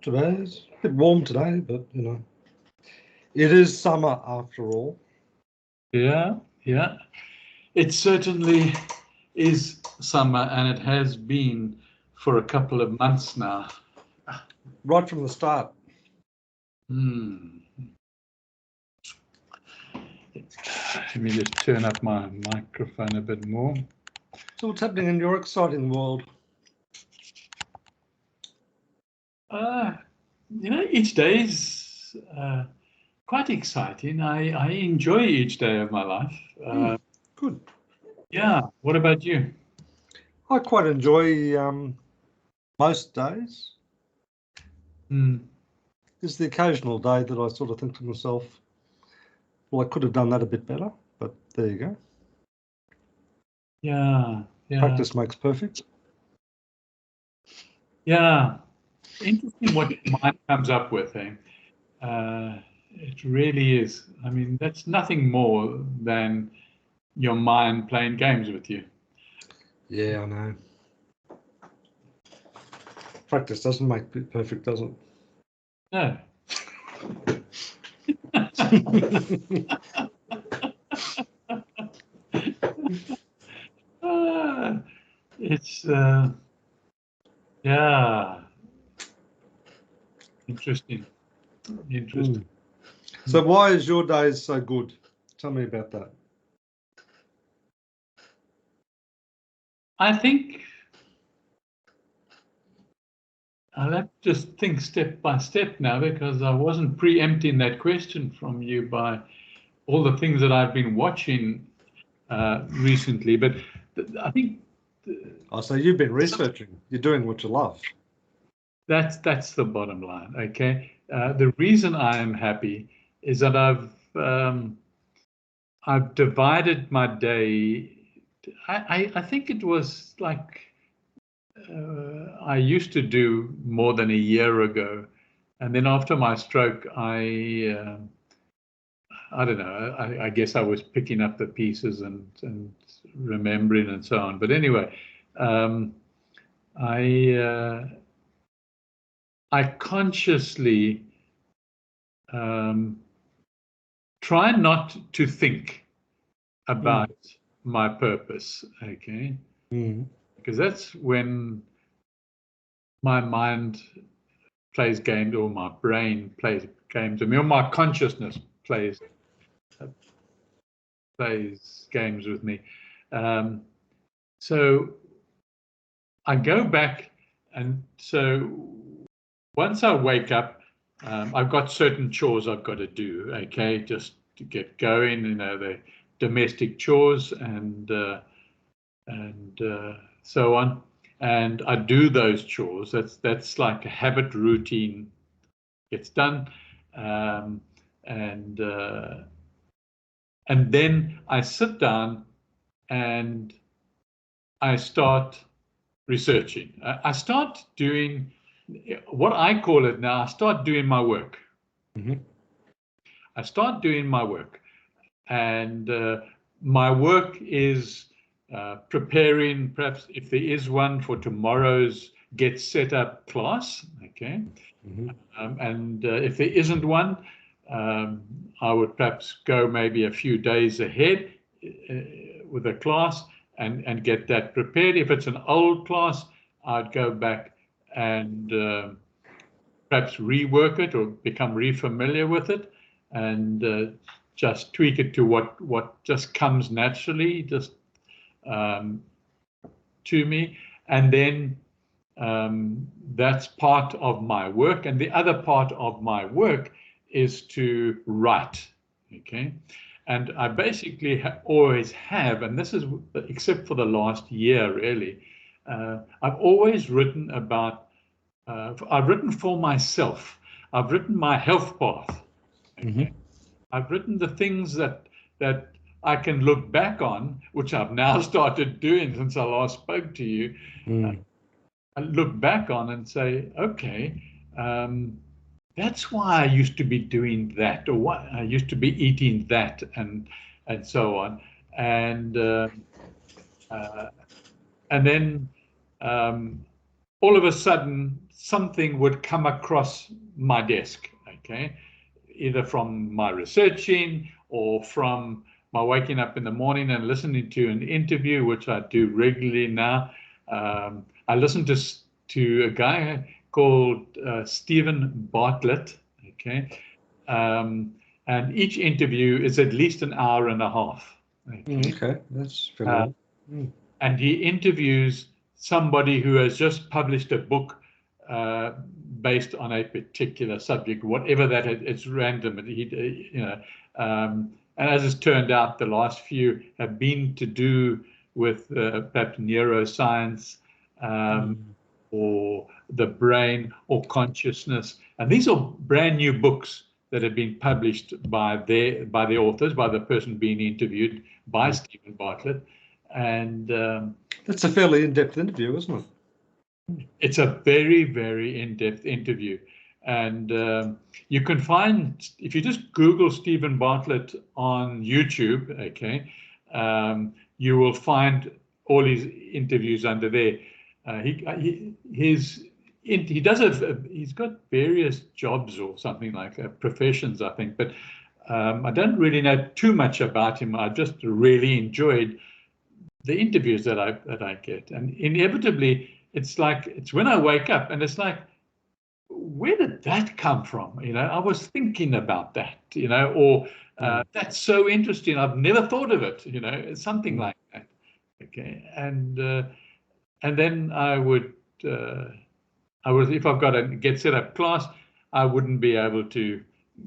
Not too bad. It's a bit warm today, but you know, it is summer after all. Yeah, yeah. It certainly is summer, and it has been for a couple of months now. Right from the start. Let me just turn up my microphone a bit more. So what's happening in your exciting world? Each day is quite exciting. I enjoy each day of my life. Good. Yeah. What about you? I quite enjoy most days. There's the occasional day that I sort of think to myself, well, I could have done that a bit better, but there you go. Yeah. Practice makes perfect. Yeah. Interesting what your mind comes up with, eh? It really is. I mean, that's nothing more than your mind playing games with you. Yeah, I know. Practice doesn't make it perfect, does it? No. It's yeah, interesting. So why is your days so good? Tell me about that. I think I'll have to just think step by step now, because I wasn't preempting that question from you by all the things that I've been watching recently. But I think. So you've been researching. You're doing what you love. That's the bottom line. Okay. The reason I am happy is that I've divided my day. I think it was like I used to do more than a year ago, and then after my stroke, I don't know. I guess I was picking up the pieces and remembering and so on. But anyway, I consciously try not to think about my purpose, okay? Because that's when my mind plays games, or my brain plays games, or my consciousness plays games with me. So I go back, and so once I wake up, I've got certain chores I've got to do, okay, just to get going, the domestic chores and so on. And I do those chores. That's like a habit routine gets done. And then I sit down and I start researching. I start doing what I call it now. I start doing my work. I start doing my work, and my work is preparing, perhaps if there is one, for tomorrow's Get Set Up class. Okay. And if there isn't one, I would perhaps go maybe a few days ahead with a class and get that prepared. If it's an old class, I'd go back and perhaps rework it or become refamiliar with it, and just tweak it to what just comes naturally, just to me. And then that's part of my work. And the other part of my work is to write. Okay. And I basically always have, and this is except for the last year, really, I've always written about, I've written for myself. I've written my health path. Okay. I've written the things that I can look back on, which I've now started doing since I last spoke to you. I look back on and say, okay, that's why I used to be doing that, or why I used to be eating that, and so on. And then all of a sudden something would come across my desk, okay, either from my researching or from my waking up in the morning and listening to an interview, which I do regularly now. I listen to a guy called Stephen Bartlett, okay, and each interview is at least an hour and a half. Okay, that's fair. And he interviews somebody who has just published a book based on a particular subject, whatever that is. It's random. And as it's turned out, the last few have been to do with perhaps neuroscience or the brain or consciousness. And these are brand new books that have been published by the authors, by the person being interviewed, by Stephen Bartlett. And that's a fairly in-depth interview, isn't it? It's a very, very in-depth interview. And you can find, if you just Google Stephen Bartlett on YouTube, okay, you will find all his interviews under there. He's got various jobs or something like that, professions, I think, but I don't really know too much about him. I just really enjoyed the interviews that I get, and inevitably it's when I wake up and it's like, where did that come from? I was thinking about that, or that's so interesting. I've never thought of it, it's something like that. Okay, and then I would, if I've got to get set up class, I wouldn't be able to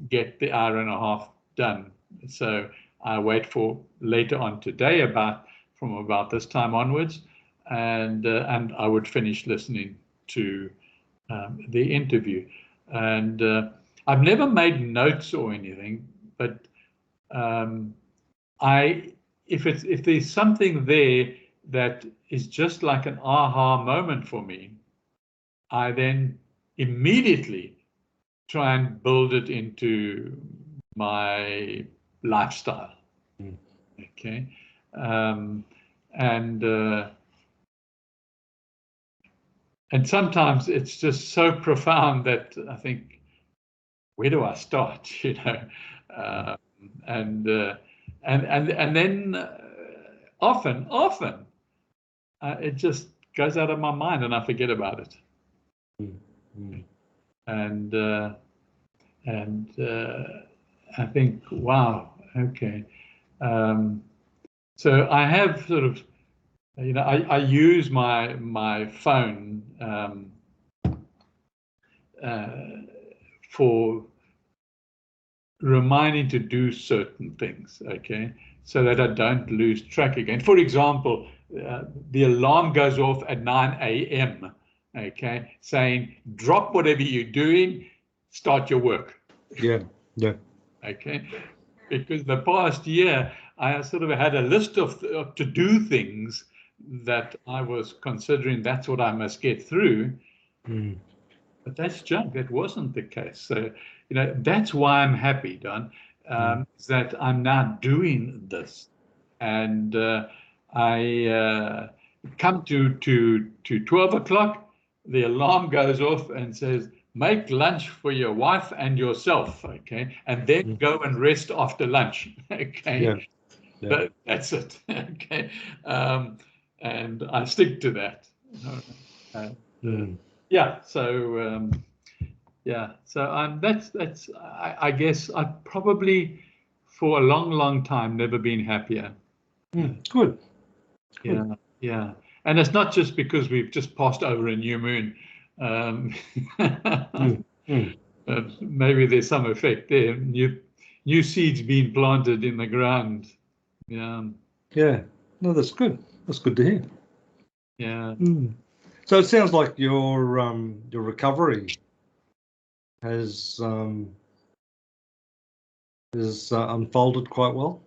get the hour and a half done. So I wait for later on today, from about this time onwards, and I would finish listening to the interview. And I've never made notes or anything, but if there's something there that is just like an aha moment for me, I then immediately try and build it into my lifestyle. Okay. And sometimes it's just so profound that I think, where do I start? And then often it just goes out of my mind and I forget about it. And I think, wow, okay. So I have sort of, I use my phone for reminding to do certain things, okay, so that I don't lose track again. For example, the alarm goes off at 9 a.m., okay, saying, drop whatever you're doing, start your work. Yeah. Okay, because the past year, I sort of had a list of to-do things that I was considering that's what I must get through. But that's junk. That wasn't the case. So, that's why I'm happy, Don, is that I'm now doing this. And I come to 12 o'clock, the alarm goes off and says, make lunch for your wife and yourself, okay? And then go and rest after lunch, okay? Yeah. That's it, okay? And I stick to that. Yeah, so that's I guess I've probably for a long time never been happier. Good. Yeah. And it's not just because we've just passed over a new moon. Maybe there's some effect there. New seeds being planted in the ground. Yeah. No, that's good. That's good to hear. Yeah. So it sounds like your recovery has unfolded quite well.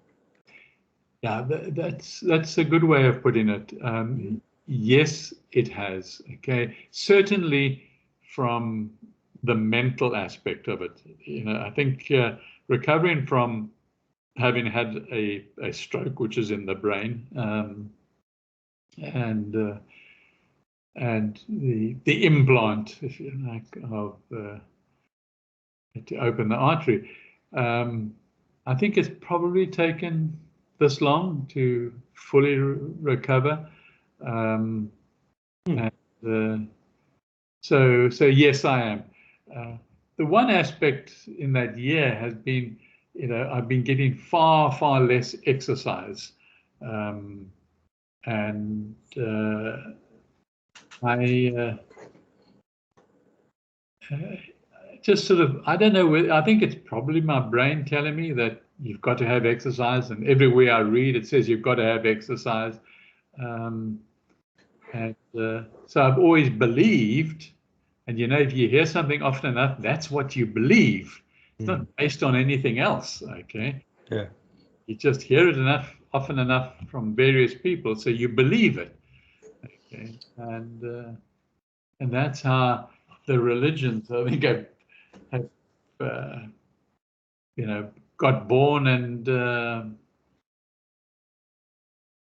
Yeah, that's a good way of putting it. Yes, it has. Okay, certainly from the mental aspect of it. I think recovering from having had a stroke, which is in the brain, and and the implant, if you like, of to open the artery. I think it's probably taken this long to fully recover. And, so yes, I am. The one aspect in that year has been, I've been getting far less exercise, and I just sort of, I don't know, I think it's probably my brain telling me that you've got to have exercise, and everywhere I read it says you've got to have exercise. So I've always believed, and if you hear something often enough, that's what you believe. It's not based on anything else, okay? Yeah. You just hear it often enough from various people, so you believe it, okay? And that's how the religions, I think, have got born, and for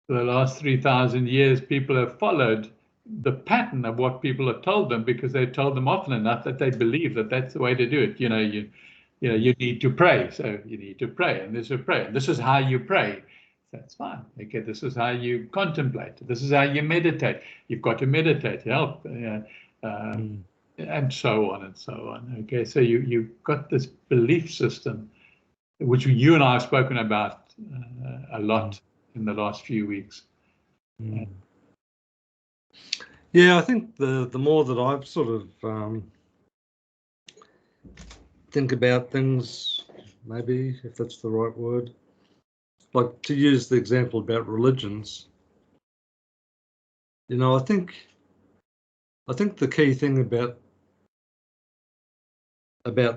the last 3,000 years, people have followed the pattern of what people have told them, because they've told them often enough that they believe that that's the way to do it. You need to pray, so you need to pray, and this is pray, and this is how you pray. That's fine. Okay, this is how you contemplate. This is how you meditate. You've got to meditate, help, and so on and so on. Okay, so you've got this belief system, which you and I have spoken about a lot in the last few weeks. Yeah, I think the more that I've sort of think about things, maybe, if that's the right word, like to use the example about religions, I think the key thing about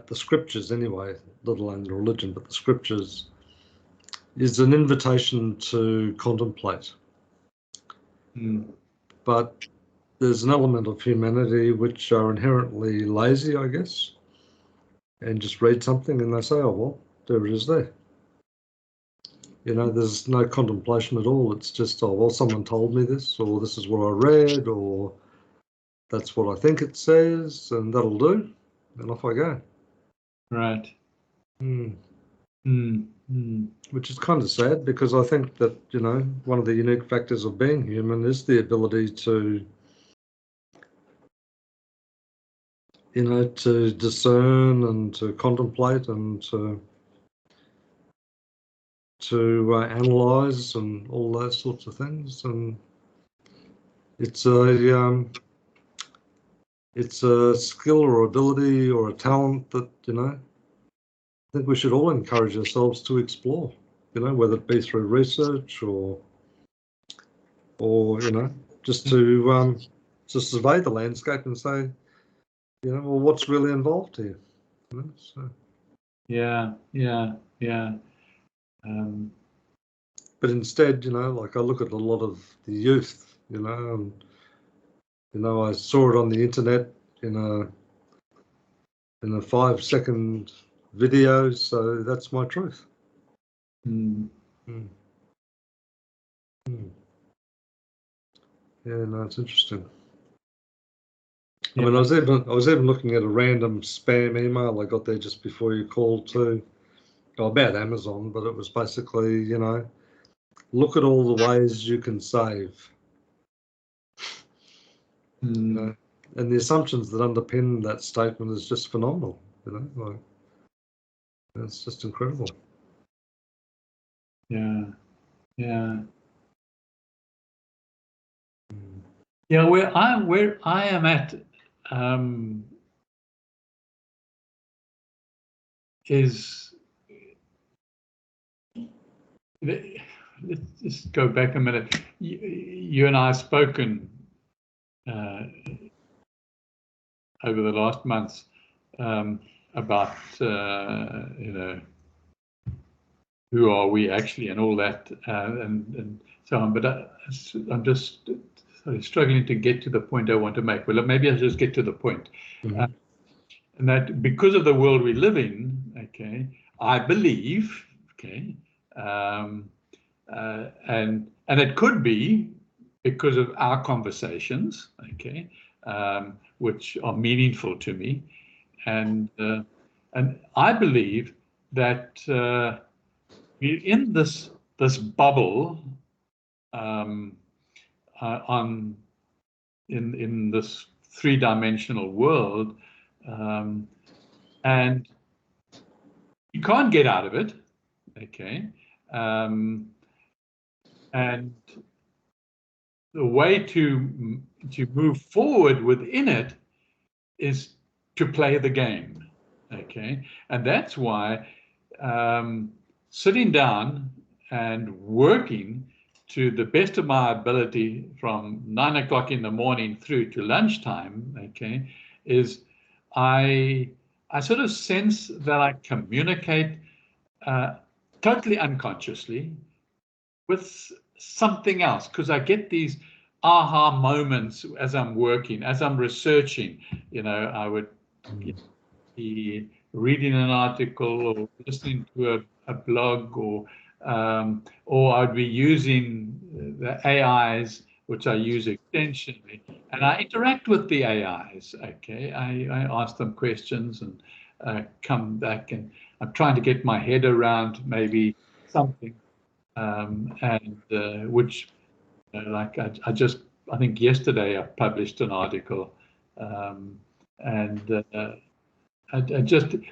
the scriptures anyway, let alone the religion, but the scriptures, is an invitation to contemplate. But there's an element of humanity which are inherently lazy, I guess, and just read something and they say, oh, well, there it is there. There's no contemplation at all. It's just, oh, well, someone told me this, or this is what I read, or that's what I think it says, and that'll do, and off I go. Right. Which is kind of sad, because I think that, one of the unique factors of being human is the ability to, to discern and to contemplate and to analyze and all those sorts of things. And it's a skill or ability or a talent that, I think we should all encourage ourselves to explore, whether it be through research or just to survey the landscape and say, well, what's really involved here? So. Yeah. But instead, like I look at a lot of the youth, and I saw it on the internet in a 5-second video, so that's my truth. Yeah, no, it's interesting. I mean, I was even looking at a random spam email I got there just before you called too, about Amazon, but it was basically, look at all the ways you can save. And the assumptions that underpin that statement is just phenomenal. Like, it's just incredible. Yeah. Where I am at is, let's just go back a minute. You and I have spoken over the last months about who are we actually and all that and so on. But I'm just struggling to get to the point I want to make. Well, maybe I'll just get to the point. And that because of the world we live in, okay, I believe, okay, and it could be because of our conversations, okay, which are meaningful to me, and I believe that we're in this bubble in this three-dimensional world, and you can't get out of it, okay, and the way to move forward within it is to play the game, okay, and that's why sitting down and working to the best of my ability from 9 o'clock in the morning through to lunchtime, okay, is I sort of sense that I communicate totally unconsciously with something else, because I get these aha moments as I'm working, as I'm researching. You know, I would be reading an article or listening to a blog, or I'd be using the AIs, which I use extensively, and I interact with the AIs. Okay, I ask them questions and come back, and I'm trying to get my head around maybe something, which, like I think yesterday I published an article,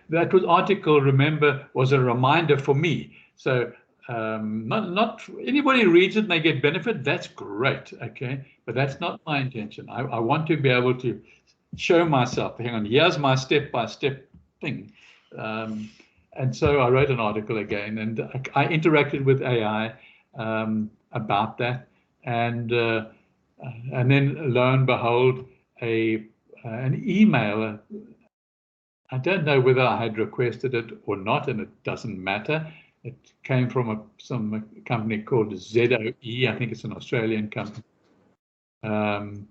that was article, remember, was a reminder for me. So not anybody reads it and they get benefit, that's great, okay, but that's not my intention. I want to be able to show myself, hang on, here's my step-by-step thing. And so I wrote an article again, and I interacted with AI about that, and then lo and behold, an email. I don't know whether I had requested it or not, and it doesn't matter. It came from some company called ZOE. I think it's an Australian company, and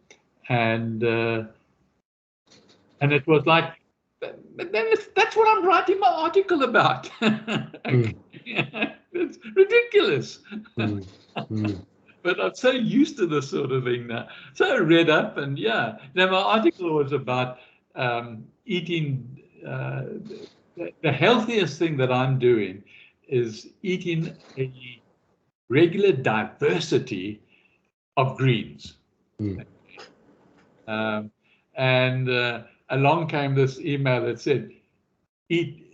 it was like, that's what I'm writing my article about. It's ridiculous. But I'm so used to this sort of thing now. So I read up, and yeah. Now my article was about eating. The healthiest thing that I'm doing is eating a regular diversity of greens. And along came this email that said,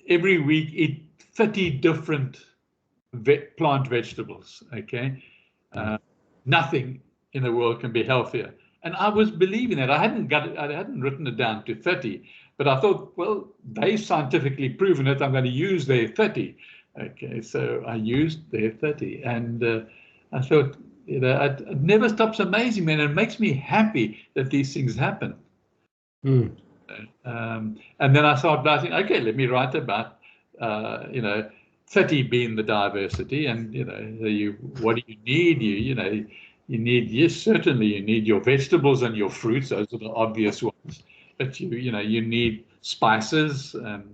every week eat 30 different plant vegetables, okay? Nothing in the world can be healthier. And I was believing that. I hadn't written it down to 30, but I thought, well, they've scientifically proven it. I'm going to use their 30. Okay, so I used their 30, and I thought, you know, it never stops amazing me, and it makes me happy that these things happen. And then I started writing, okay, let me write about, 30 being the diversity, and what do you need? You need, yes, certainly you need your vegetables and your fruits. Those are the obvious ones, but you need spices, and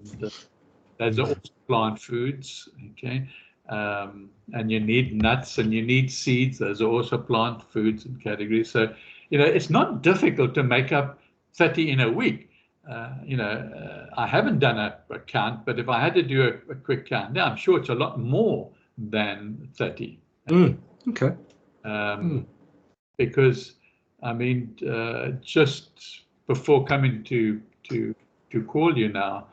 those are also plant foods, okay. And you need nuts and you need seeds. Those are also plant foods and categories. So it's not difficult to make up 30 in a week. I haven't done a count, but if I had to do a quick count now, I'm sure it's a lot more than 30. Okay. Because I mean, just before coming to call you now,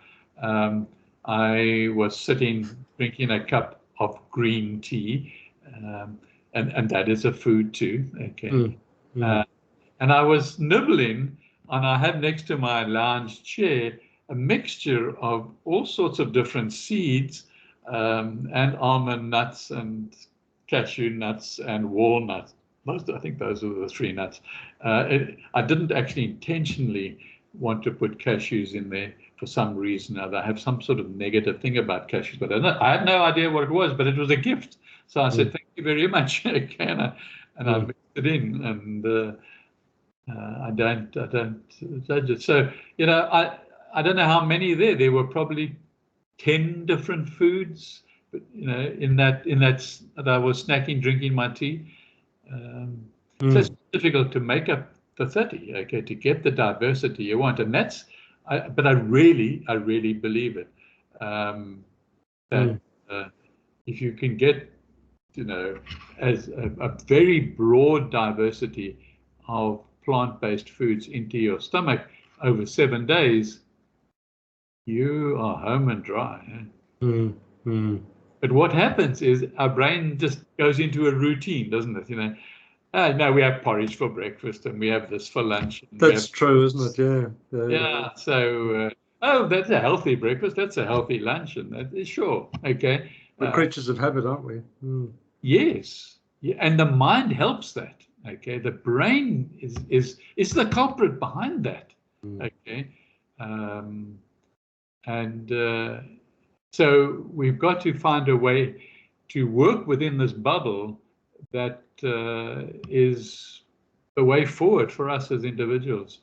I was sitting drinking a cup of green tea, and that is a food too. Okay. And I was nibbling. And I have next to my lounge chair a mixture of all sorts of different seeds, and almond nuts and cashew nuts and walnuts. I think those are the three nuts. I didn't actually intentionally want to put cashews in there for some reason or other. I have some sort of negative thing about cashews, but I had no idea what it was, but it was a gift. So I said, thank you very much. Okay, and I mixed it in, and I don't judge it. So I don't know how many there were, probably 10 different foods, but in that I was snacking, drinking my tea. So it's difficult to make up the 30, okay, to get the diversity you want. And that's, but I really believe it. That if you can get, as a very broad diversity of plant-based foods into your stomach over 7 days, you are home and dry. But what happens is our brain just goes into a routine, doesn't it? No, we have porridge for breakfast and we have this for lunch. That's true, isn't it? Yeah. So, oh, that's a healthy breakfast. That's a healthy lunch, and that is sure. Okay. We're creatures of habit, aren't we? Yes. Yeah, and the mind helps that. Okay. The brain is the culprit behind that. Okay. So we've got to find a way to work within this bubble that is the way forward for us as individuals.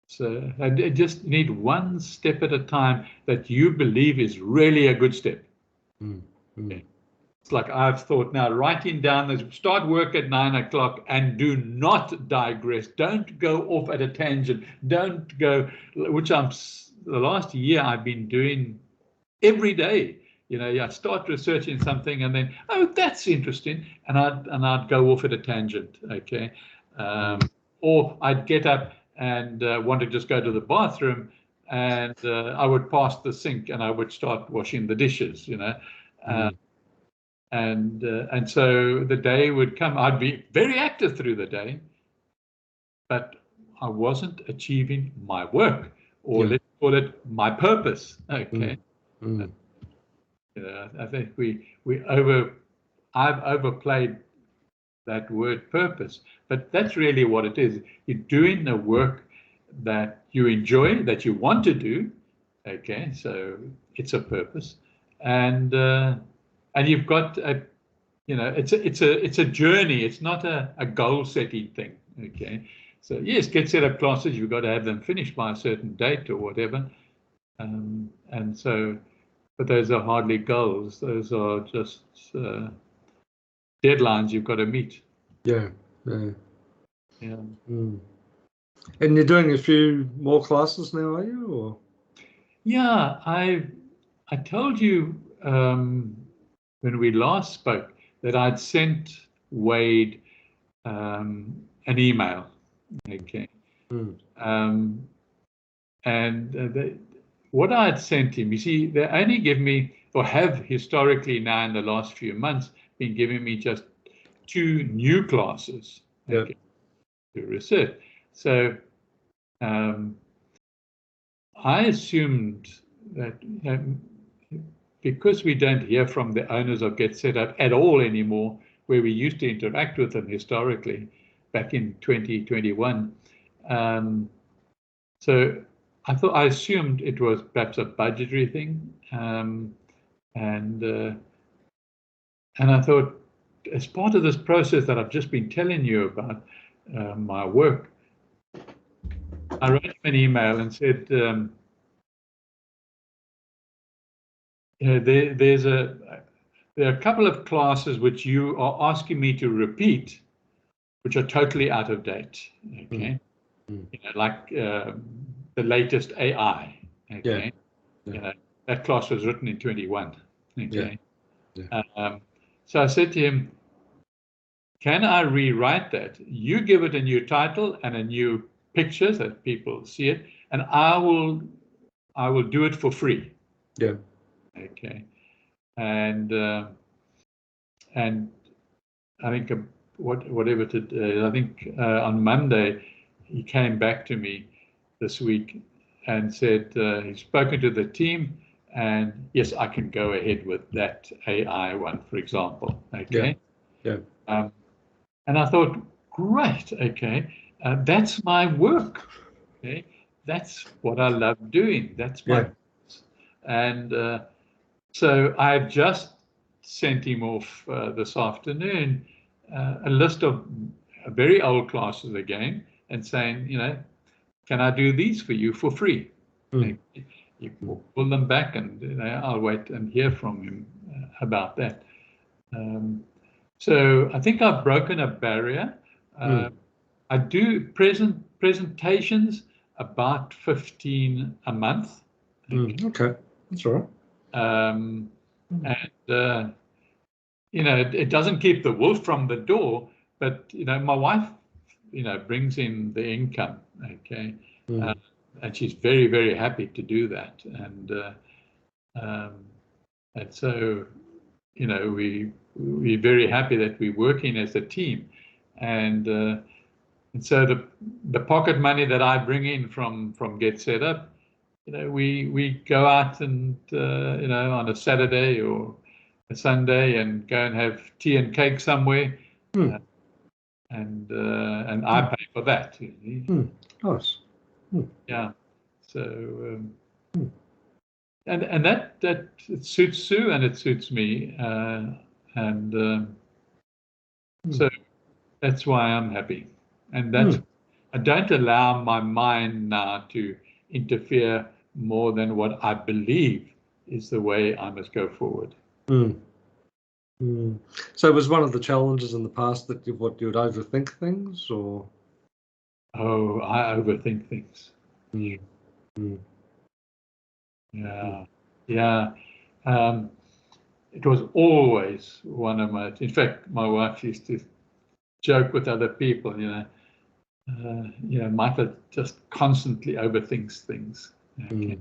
So I just need one step at a time that you believe is really a good step. Okay. It's like I've thought now, writing down this, start work at 9 o'clock and do not digress. Don't go off at a tangent. Don't go, which the last year I've been doing every day. I start researching something and then, oh, that's interesting. And I'd go off at a tangent. Okay. Or I'd get up and want to just go to the bathroom, and I would pass the sink and I would start washing the dishes, and so the day would come. I'd be very active through the day, but I wasn't achieving my work, or let's call it my purpose. Okay. I think I've overplayed that word purpose, but that's really what it is. You're doing the work that you enjoy, that you want to do. Okay, so it's a purpose, and you've got it's a journey. It's not a goal setting thing. Okay, so yes, get set up classes. You've got to have them finished by a certain date or whatever, and so, but those are hardly goals. Those are just deadlines you've got to meet. Yeah. And you're doing a few more classes now, are you? Or? Yeah, I told you when we last spoke that I'd sent Wade an email. Okay. What I had sent him, you see, they only give me, or have historically now in the last few months, been giving me just 2 new classes to research. So I assumed that because we don't hear from the owners of Get Set Up at all anymore, where we used to interact with them historically back in 2021, so I assumed it was perhaps a budgetary thing, and I thought, as part of this process that I've just been telling you about, my work, I wrote him an email and said, there are a couple of classes which you are asking me to repeat, which are totally out of date. Okay, like the latest AI. Okay, that class was written in 21. Okay, so I said to him, can I rewrite that? You give it a new title and a new picture so that people see it, and I will do it for free. Yeah. Okay. And I think whatever today, I think on Monday he came back to me this week and said he's spoken to the team, and yes, I can go ahead with that AI one, for example. Okay. Yeah. And I thought, great. Okay, that's my work. Okay, that's what I love doing. That's my and so I've just sent him off this afternoon a list of very old classes again, and saying, can I do these for you for free? You pull them back, and I'll wait and hear from him about that. So I think I've broken a barrier. I do presentations about 15 a month. Okay, that's all right. And you know, it doesn't keep the wolf from the door, but you know, my wife, you know, brings in the income. Okay, and she's very, very happy to do that. And so, you know, we're very happy that we're working as a team. And so the pocket money that I bring in from Get Set Up, you know, we go out and you know, on a Saturday or a Sunday and go and have tea and cake somewhere, and I pay for that. Nice. Yeah. So and that it suits Sue and it suits me, so that's why I'm happy, and that's I don't allow my mind now to interfere more than what I believe is the way I must go forward. So was one of the challenges in the past that you would overthink things, or? Oh, I overthink things. Yeah. It was always one of my. In fact, my wife used to joke with other people, you know, Michael just constantly overthinks things. Okay.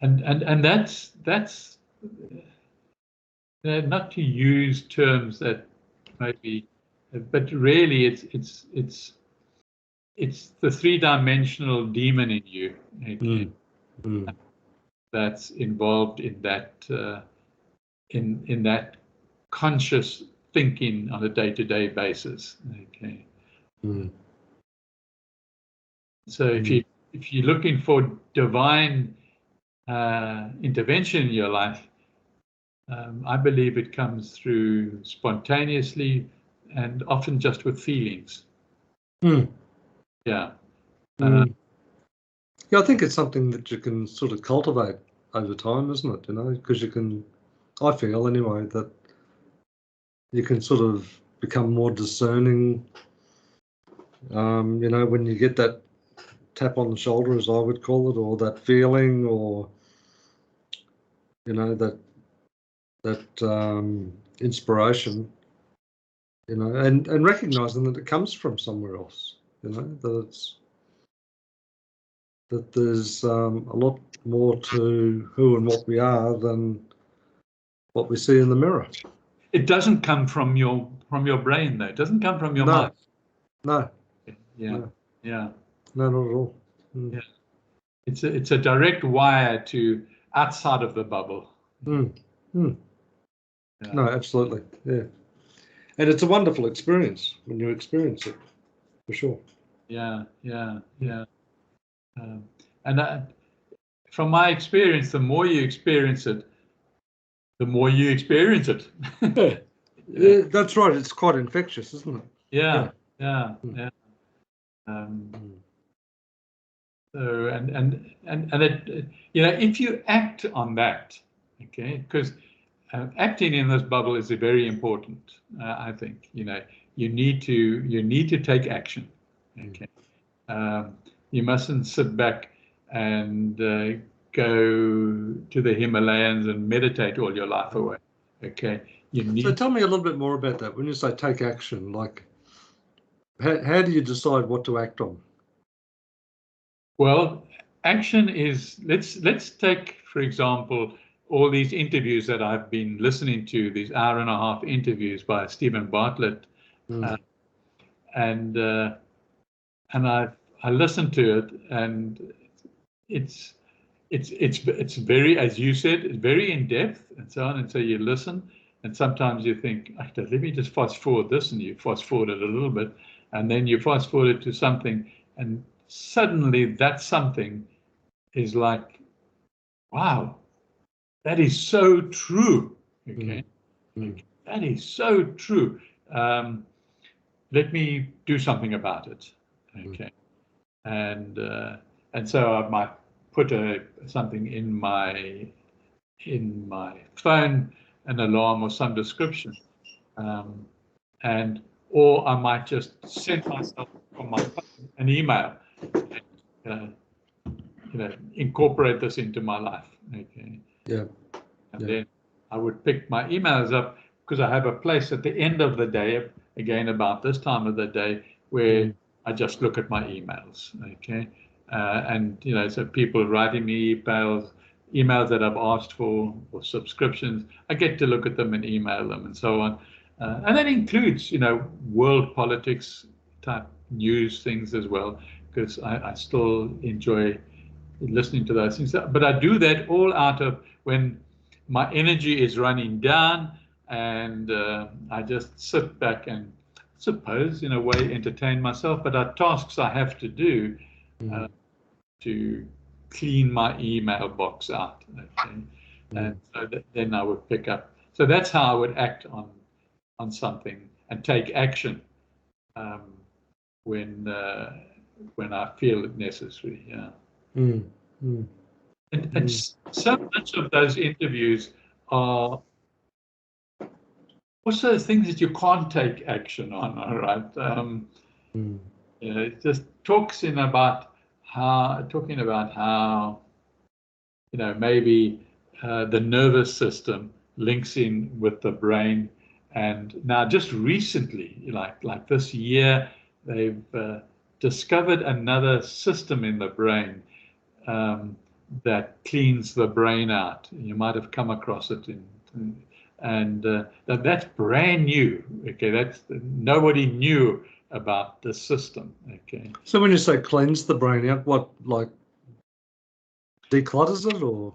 And that's not to use terms that maybe, but really it's the three-dimensional demon in you. Okay. That's involved in that in that conscious thinking on a day-to-day basis. Okay. So if you're looking for divine intervention in your life, I believe it comes through spontaneously and often just with feelings. Yeah. Yeah, I think it's something that you can sort of cultivate over time, isn't it? You know, because you can, I feel anyway, that you can sort of become more discerning. You know, when you get that tap on the shoulder, as I would call it, or that feeling, or you know, that inspiration, you know, and recognizing that it comes from somewhere else, you know, that there's a lot more to who and what we are than what we see in the mirror. It doesn't come from your brain, though. It doesn't come from your mind. No. Yeah. No, not at all. Yeah. It's a direct wire to outside of the bubble. Yeah. No, absolutely. Yeah. And it's a wonderful experience when you experience it, for sure. Yeah. And from my experience, the more you experience it, the more you experience it. Yeah, that's right. It's quite infectious, isn't it? Yeah. So and it, you know, if you act on that, okay, because acting in this bubble is very important. I think, you know, you need to take action. Okay, you mustn't sit back and go to the Himalayas and meditate all your life away. Okay, you need. So tell me a little bit more about that. When you say take action, like how do you decide what to act on? Well, action is, let's take, for example, all these interviews that I've been listening to, these hour-and-a-half interviews by Stephen Bartlett, and I listened to it, and it's very, as you said, it's very in depth and so on. And so you listen, and sometimes you think, let me just fast forward this, and you fast forward it a little bit, and then you fast forward it to something, and suddenly that something is like, wow, that is so true. Okay, that is so true. Let me do something about it. Okay, and so I might put something in my phone, an alarm or some description, and or I might just send myself from my phone an email, and, incorporate this into my life. Okay. Yeah. And then I would pick my emails up, because I have a place at the end of the day, again about this time of the day, where I just look at my emails. Okay. And so people writing me emails that I've asked for, or subscriptions, I get to look at them and email them and so on. And that includes, world politics type news things as well, because I still enjoy listening to those things. But I do that all out of when my energy is running down, and I just sit back and suppose, in a way, entertain myself. But are tasks I have to do to clean my email box out. Okay? And so then I would pick up. So that's how I would act on something and take action when I feel it necessary. Yeah. And so much of those interviews are also things that you can't take action on. All right. It just talking about how maybe the nervous system links in with the brain. And now just recently, like this year, they've discovered another system in the brain that cleans the brain out. You might have come across it, and that's brand new. Okay, nobody knew about this system. Okay. So when you say cleanse the brain out, what, like declutters it or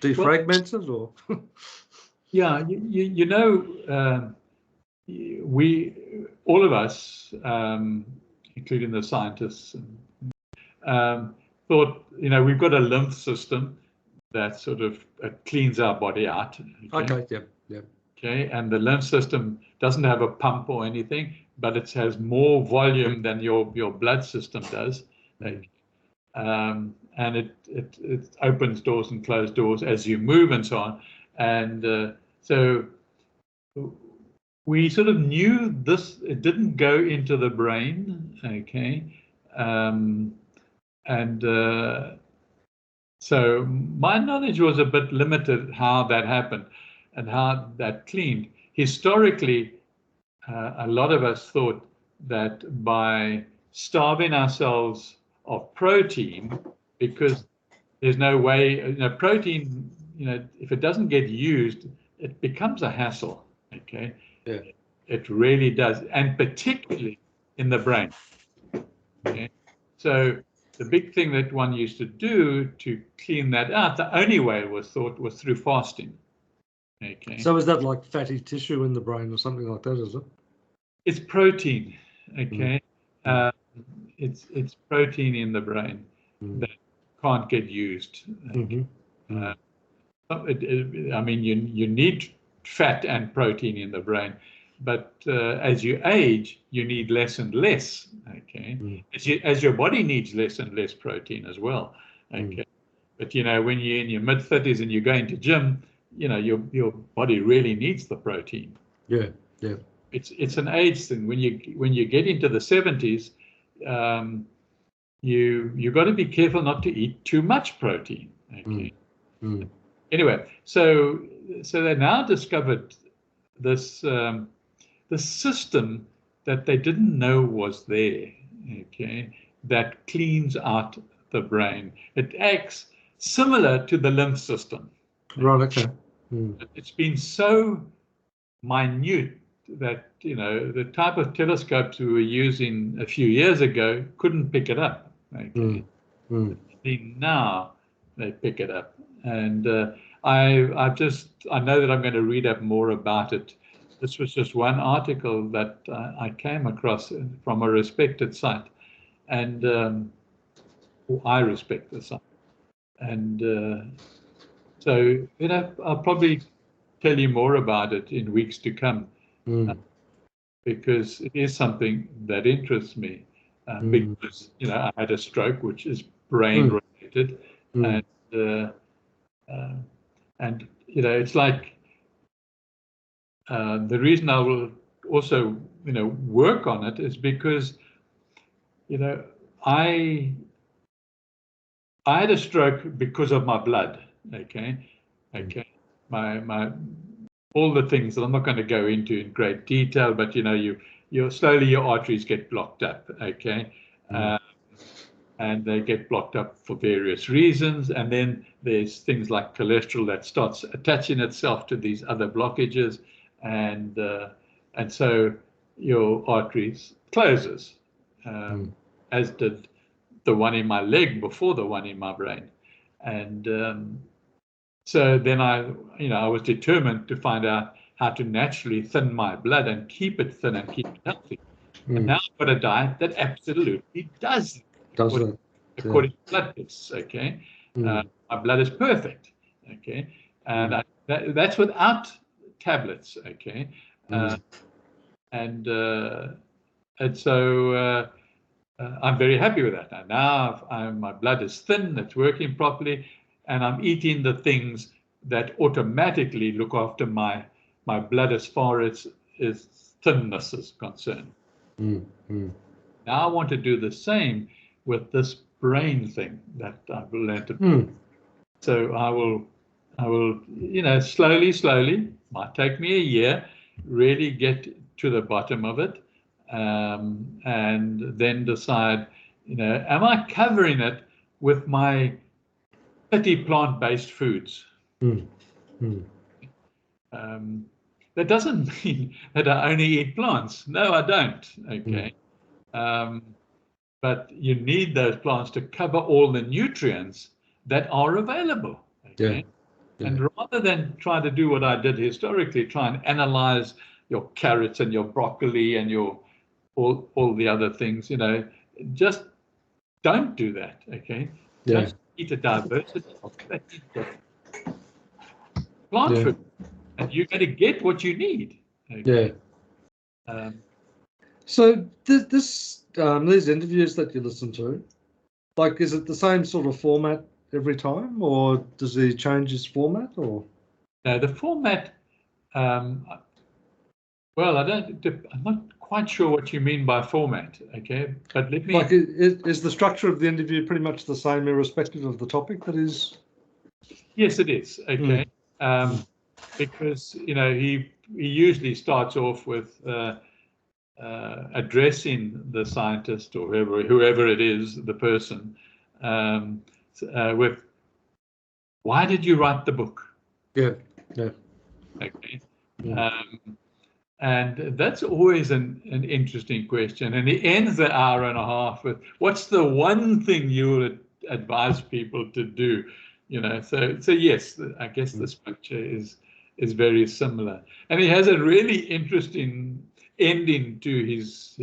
defragments it, or? Yeah, we, all of us, including the scientists, thought, we've got a lymph system that sort of cleans our body out. Okay, yep. Okay, and the lymph system doesn't have a pump or anything, but it has more volume than your blood system does. And it opens doors and closes doors as you move and so on. And so we sort of knew this, it didn't go into the brain, okay? So my knowledge was a bit limited how that happened and how that cleaned. Historically, a lot of us thought that by starving ourselves of protein, because there's no way, protein, if it doesn't get used, it becomes a hassle, okay? Yeah. It really does, and particularly in the brain. Okay? So the big thing that one used to do to clean that out, the only way it was thought was through fasting. Okay. So is that like fatty tissue in the brain or something like that, is it? It's protein, okay? It's protein in the brain that can't get used. Okay? I mean, you need fat and protein in the brain, but as you age, you need less and less. Okay, as your body needs less and less protein as well. Okay, but when you're in your mid-30s and you're going to gym, your body really needs the protein. Yeah. It's an age thing. When you get into the 70s, you got to be careful not to eat too much protein. Okay. Anyway, so they now discovered this system that they didn't know was there, okay, that cleans out the brain. It acts similar to the lymph system. Right, okay. It's been so minute that, the type of telescopes we were using a few years ago couldn't pick it up. Okay. Now they pick it up. And I know that I'm going to read up more about it. This was just one article that I came across from a respected site, and I respect the site. And so, I'll probably tell you more about it in weeks to come, because it is something that interests me. Because I had a stroke, which is brain related, and it's like the reason I will also, work on it is because, I had a stroke because of my blood. Okay. My all the things that I'm not going to go into in great detail, but slowly your arteries get blocked up. Okay. And they get blocked up for various reasons. And then there's things like cholesterol that starts attaching itself to these other blockages, and so your arteries closes, as did the one in my leg before the one in my brain. And so then I was determined to find out how to naturally thin my blood and keep it thin and keep it healthy. And now I've got a diet that absolutely does it? According to blood tests. Okay. My blood is perfect. Okay. And that's without tablets. Okay. And so I'm very happy with that. Now my blood is thin, it's working properly, and I'm eating the things that automatically look after my blood as far as thinness is concerned. Now I want to do the same with this brain thing that I've learned to do. So I will, slowly, might take me a year, really get to the bottom of it, and then decide, am I covering it with my 30 plant-based foods? That doesn't mean that I only eat plants. No, I don't. Okay. But you need those plants to cover all the nutrients that are available. Okay. And rather than try to do what I did historically, try and analyze your carrots and your broccoli and your all the other things, just don't do that. Okay. Just eat a diversity of plant food, and you're going to get what you need. Okay? So these interviews that you listen to, like, is it the same sort of format every time, or does he change his format? Or no, the format. Well, I'm not quite sure what you mean by format. Okay, but let me. Like, is the structure of the interview pretty much the same, irrespective of the topic that is? Yes, it is. Okay, because he usually starts off with addressing the scientist or whoever it is, the person, with, why did you write the book? Okay. And that's always an interesting question. And he ends the hour and a half with, what's the one thing you would advise people to do? So yes, I guess the structure is very similar. And he has a really interesting ending to his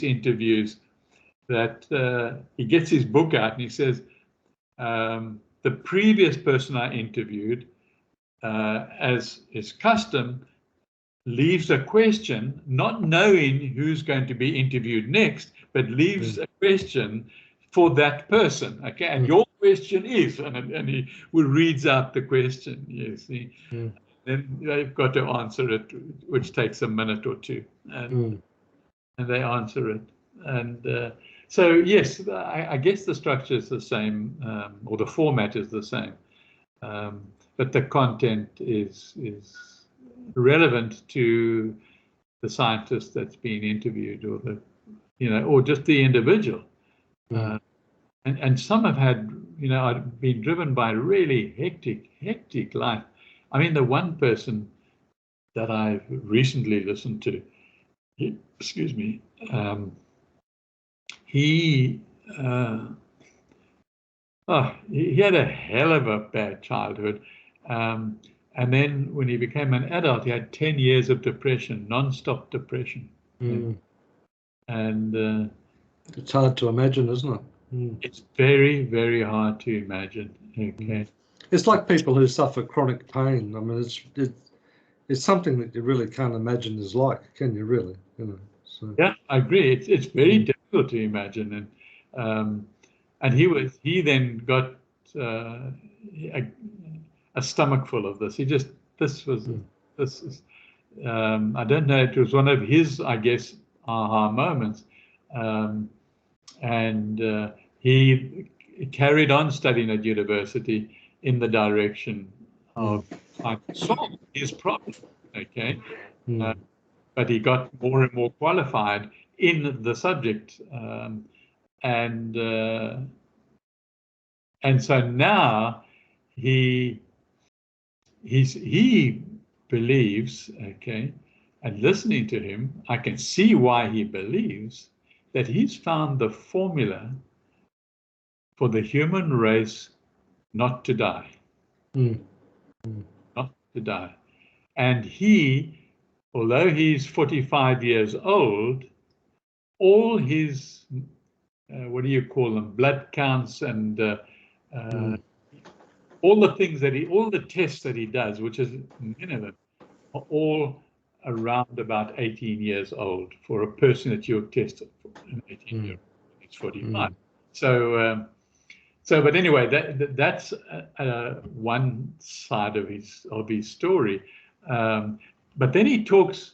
interviews, that he gets his book out and he says, the previous person I interviewed, as is custom, leaves a question, not knowing who's going to be interviewed next, but leaves a question for that person. Okay, and your question is, and he reads out the question. You see, then they've got to answer it, which takes a minute or two, and they answer it. And so yes, I guess the structure is the same, or the format is the same, but the content is relevant to the scientist that's being interviewed, or or just the individual. And some have had, been driven by really hectic life. I mean, the one person that I've recently listened to, he had a hell of a bad childhood. And then when he became an adult, he had 10 years of depression, non-stop depression. And it's hard to imagine, isn't it? It's very, very hard to imagine. Okay. It's like people who suffer chronic pain. I mean, it's something that you really can't imagine his life, can you really? So. Yeah, I agree. It's very difficult to imagine. And he then got a stomach full of this. This is I don't know, it was one of his, I guess, aha moments. And he carried on studying at university in the direction of trying to solve his problem. Okay. But he got more and more qualified in the subject. And so now he believes, okay, and listening to him, I can see why he believes that he's found the formula for the human race not to die. Not to die. And he, although he's 45 years old, all his, what do you call them, blood counts and all the things that all the tests that he does, which is many of them, are all around about 18 years old for a person that you've tested for an 18-year-old. It's 45. So, but anyway, that's one side of his story. But then he talks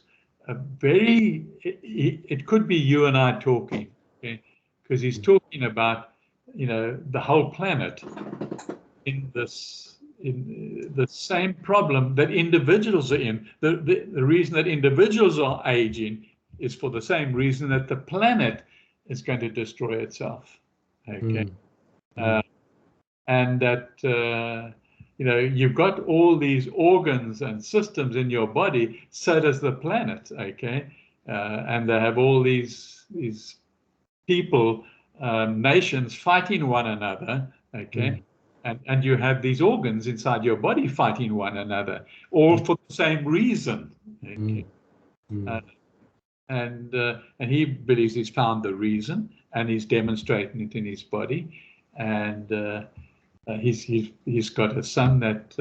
it could be you and I talking, okay? Because he's talking about, the whole planet in the same problem that individuals are in. The reason that individuals are aging is for the same reason that the planet is going to destroy itself. Okay. And that, you've got all these organs and systems in your body, so does the planet, okay? And they have all these people, nations fighting one another, okay? And you have these organs inside your body fighting one another, all for the same reason, okay? And he believes he's found the reason, and he's demonstrating it in his body. And he's got a son that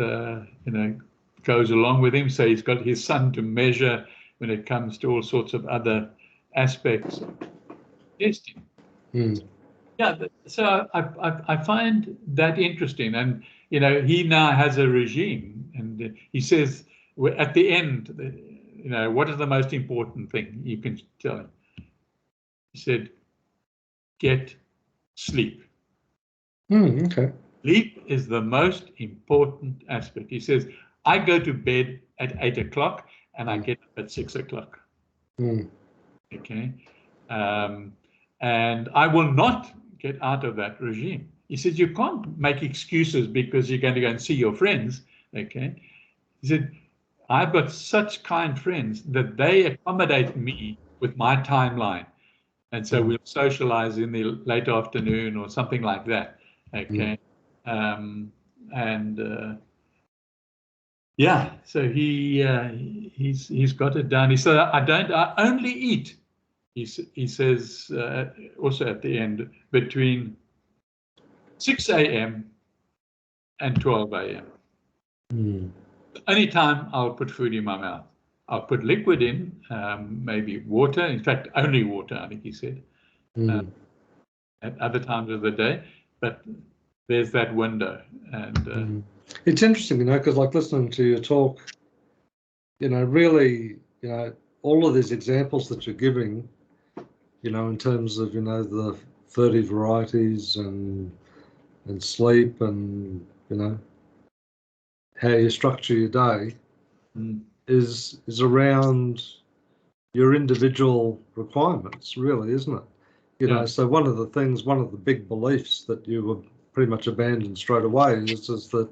goes along with him. So he's got his son to measure when it comes to all sorts of other aspects of testing. Yeah, so I find that interesting. And he now has a regime, and he says at the end, what is the most important thing you can tell him? He said, get sleep. Okay. Sleep is the most important aspect. He says, I go to bed at 8 o'clock and I get up at 6 o'clock. Okay. And I will not get out of that regime. He says, you can't make excuses because you're going to go and see your friends. Okay. He said, I've got such kind friends that they accommodate me with my timeline. And so we'll socialize in the late afternoon or something like that. Okay. So he's got it done. He said, I only eat. He says also at the end, between 6 a.m. and 12 a.m. The only time I'll put food in my mouth. I'll put liquid in, maybe water. In fact, only water, I think he said, at other times of the day. But there's that window. And it's interesting, because like listening to your talk, really, all of these examples that you're giving, in terms of, the 30 varieties and sleep and, how you structure your day is around your individual requirements, really, isn't it? So one of the big beliefs that you were pretty much abandoned straight away is that,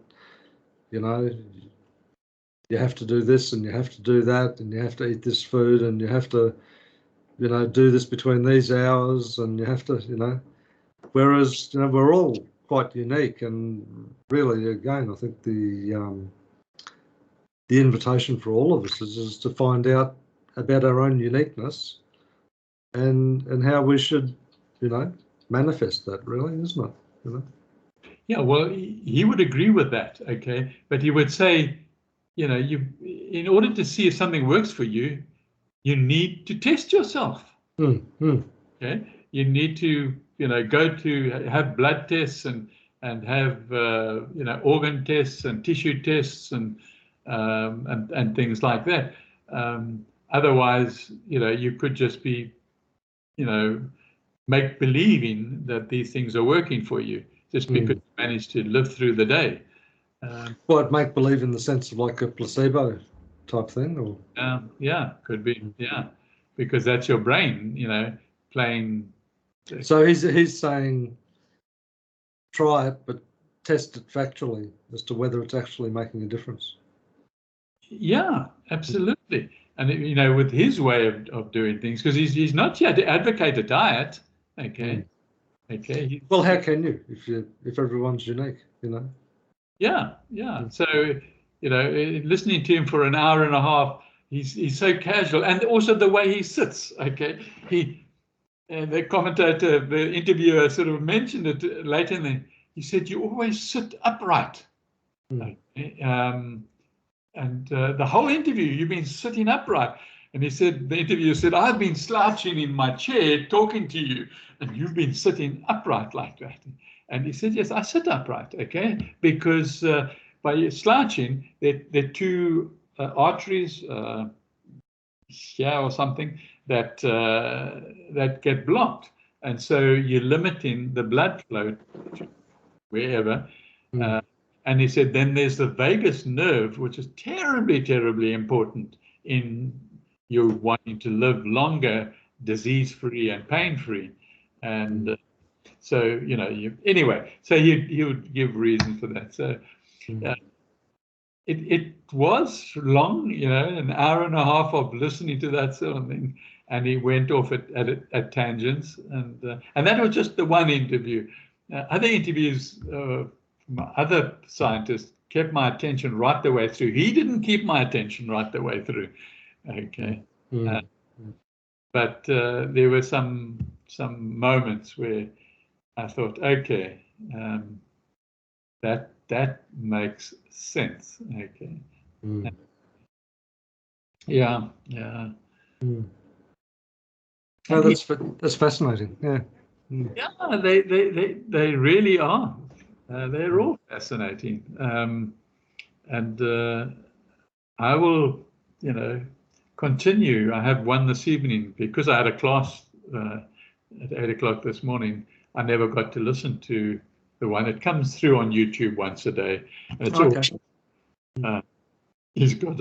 you have to do this and you have to do that and you have to eat this food and you have to, do this between these hours and you have to, whereas, we're all quite unique. And really, again, I think the invitation for all of us is to find out about our own uniqueness and how we should, manifest that, really, isn't it? Yeah, well, he would agree with that, okay? But he would say, in order to see if something works for you, you need to test yourself. Okay, you need to, go to have blood tests and have, organ tests and tissue tests and things like that. Otherwise, you could just be, make believing that these things are working for you just because you managed to live through the day. Well, make believe in the sense of like a placebo type thing, or yeah, could be, because that's your brain, playing. So he's saying try it, but test it factually as to whether it's actually making a difference. Yeah, absolutely. And with his way of doing things, because he's not here to advocate a diet. Okay. Okay. Well, how can you if everyone's unique, Yeah. So, listening to him for an hour and a half, he's so casual, and also the way he sits. Okay. The commentator, the interviewer, sort of mentioned it later, and he said, "You always sit upright." Okay. And the whole interview, you've been sitting upright. And he said, the interviewer said, "I've been slouching in my chair talking to you, and you've been sitting upright like that." And he said, "Yes, I sit upright, okay, because by slouching, there are two arteries here or something that get blocked, and so you're limiting the blood flow to wherever." And he said, then there's the vagus nerve, which is terribly, terribly important in you wanting to live longer, disease-free and pain-free. And so, anyway, so he would give reason for that. So it was long, an hour and a half of listening to that sort of thing. And he went off at tangents. And that was just the one interview. Other interviews from other scientists kept my attention right the way through. He didn't keep my attention right the way through. Okay. But there were some moments where I thought, okay, that makes sense. Okay. Yeah. Oh, that's fascinating. Yeah. Yeah, they really are. They're all fascinating. And I will, continue. I have one this evening because I had a class at 8 o'clock this morning. I never got to listen to the one. It comes through on YouTube once a day. And it's he's got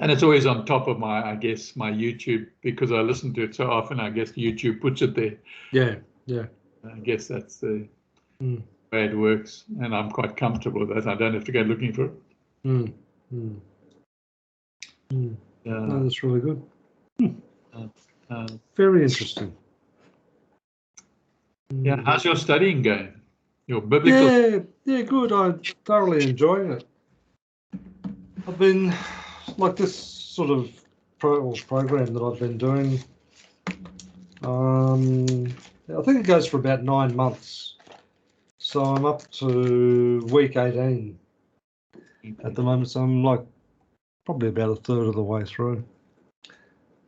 and it's always on top of my YouTube, because I listen to it so often. I guess YouTube puts it there. Yeah. I guess that's the way it works, and I'm quite comfortable with that. I don't have to go looking for it. No, that's really good. Very interesting. Yeah, how's your studying going? Your biblical? Yeah, good. I'm thoroughly enjoying it. I've been like this sort of program that I've been doing. I think it goes for about 9 months. So I'm up to week 18 at the moment. So I'm like probably about a third of the way through.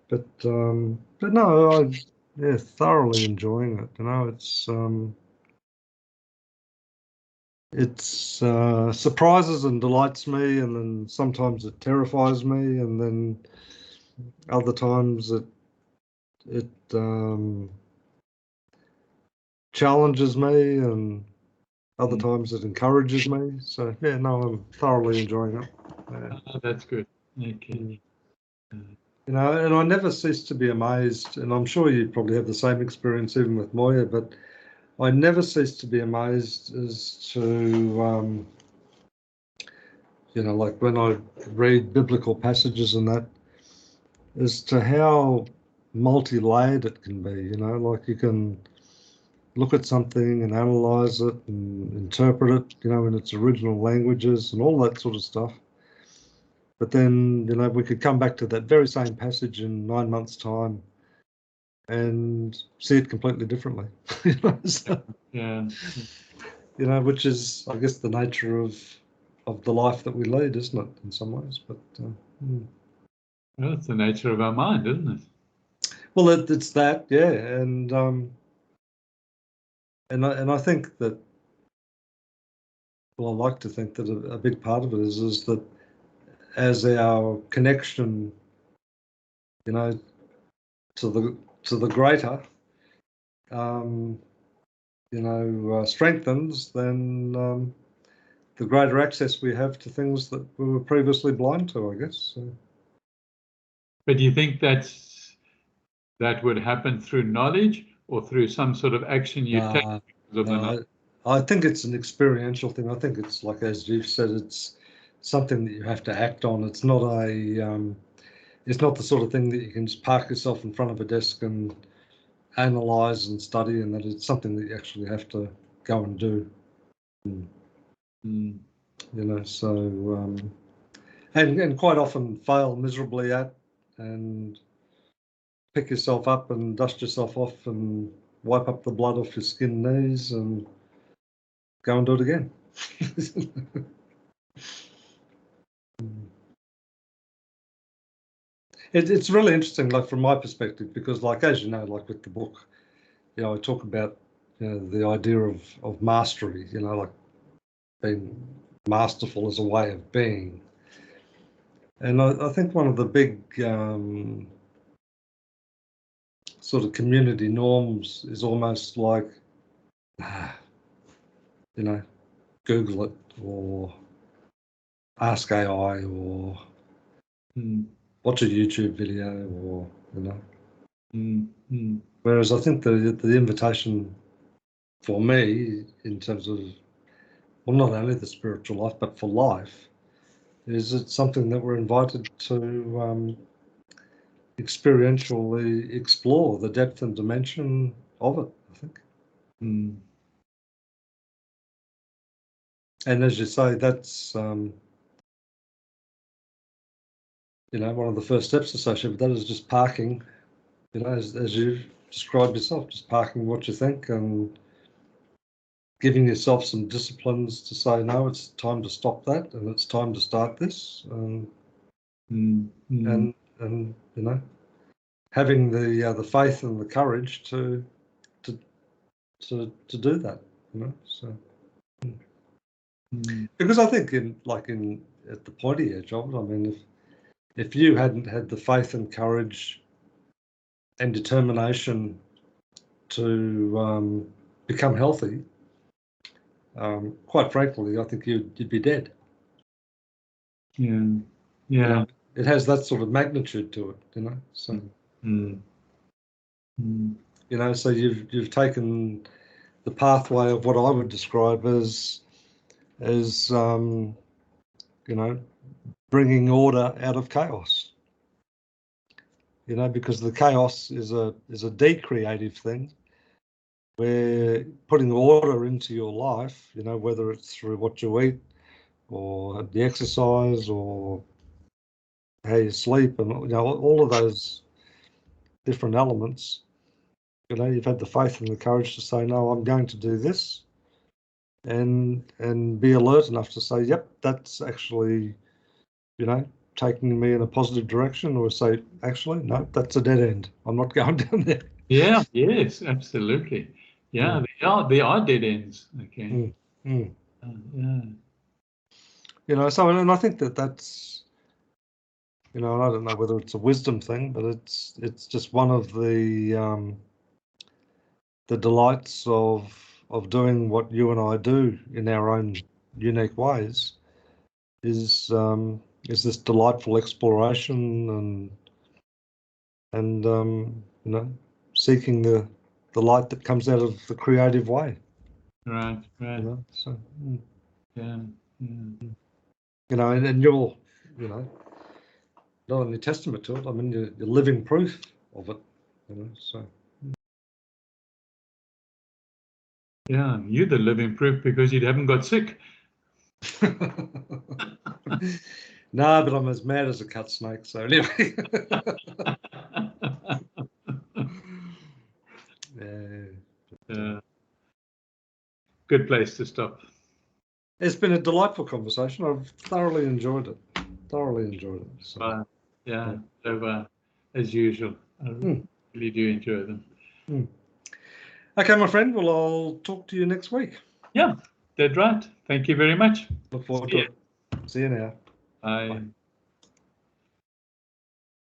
But no, I'm thoroughly enjoying it. It surprises and delights me, and then sometimes it terrifies me, and then other times it challenges me, and other times it encourages me. So yeah, no, I'm thoroughly enjoying it. Oh, that's good. Okay. And I never cease to be amazed, and I'm sure you probably have the same experience even with Moya, but I never cease to be amazed as to, like when I read biblical passages and that, as to how multi-layered it can be, like you can look at something and analyze it and interpret it, in its original languages and all that sort of stuff. But then, we could come back to that very same passage in 9 months' time and see it completely differently. So, which is, I guess, the nature of the life that we lead, isn't it, in some ways? But well, it's the nature of our mind, isn't it? Well, it's that, yeah, and I think that, well, I like to think that a big part of it is that as our connection, you know, to the greater, you know, strengthens, then the greater access we have to things that we were previously blind to, I guess. So. But do you think that would happen through knowledge or through some sort of action you take? No, I think it's an experiential thing. I think it's like, as you've said, it's something that you have to act on. It's not it's not the sort of thing that you can just park yourself in front of a desk and analyze and study, and that it's something that you actually have to go and do. You know, so and quite often fail miserably at, and pick yourself up and dust yourself off and wipe up the blood off your skin knees and go and do it again. It's really interesting, like from my perspective, because like, as you know, like with the book, you know, I talk about, you know, the idea of mastery, you know, like being masterful as a way of being. And I think one of the big sort of community norms is almost like, you know, Google it or ask AI or watch a YouTube video, or, you know. Whereas I think the invitation for me, in terms of, well, not only the spiritual life, but for life, is it's something that we're invited to experientially explore the depth and dimension of it, I think. And as you say, that's, you know, one of the first steps associated with that is just parking, you know, as you described yourself, just parking what you think and giving yourself some disciplines to say, no, it's time to stop that, and it's time to start this, and you know, having the faith and the courage to do that, you know. So because I think at the pointy edge of it, I mean, if you hadn't had the faith and courage and determination to become healthy, quite frankly, I think you'd be dead. Yeah. You know, it has that sort of magnitude to it, you know. So, you know, so you've taken the pathway of what I would describe as you know, bringing order out of chaos. You know, because the chaos is a decreative thing, where putting order into your life, you know, whether it's through what you eat or the exercise or how you sleep, and, you know, all of those different elements, you know, you've had the faith and the courage to say, no, I'm going to do this, and be alert enough to say, yep, that's actually, you know, taking me in a positive direction, or say, actually, no, that's a dead end. I'm not going down there. Yeah, yes, absolutely. Yeah, there are dead ends. Okay. Yeah. You know, so, and I think that's, you know, I don't know whether it's a wisdom thing, but it's just one of the delights of doing what you and I do in our own unique ways, is this delightful exploration and you know, seeking the light that comes out of the creative way. Right. You know, so Yeah. you know, and you're, you know, not only testament to it, I mean, you're living proof of it, you know, so. Yeah, you're the living proof because you haven't got sick. No, but I'm as mad as a cut snake, so anyway. Yeah. Good place to stop. It's been a delightful conversation. I've thoroughly enjoyed it. So. Yeah, so, as usual, I really do enjoy them. Okay, my friend. Well, I'll talk to you next week. Yeah, that's right. Thank you very much. Look forward to it. See you now. Bye.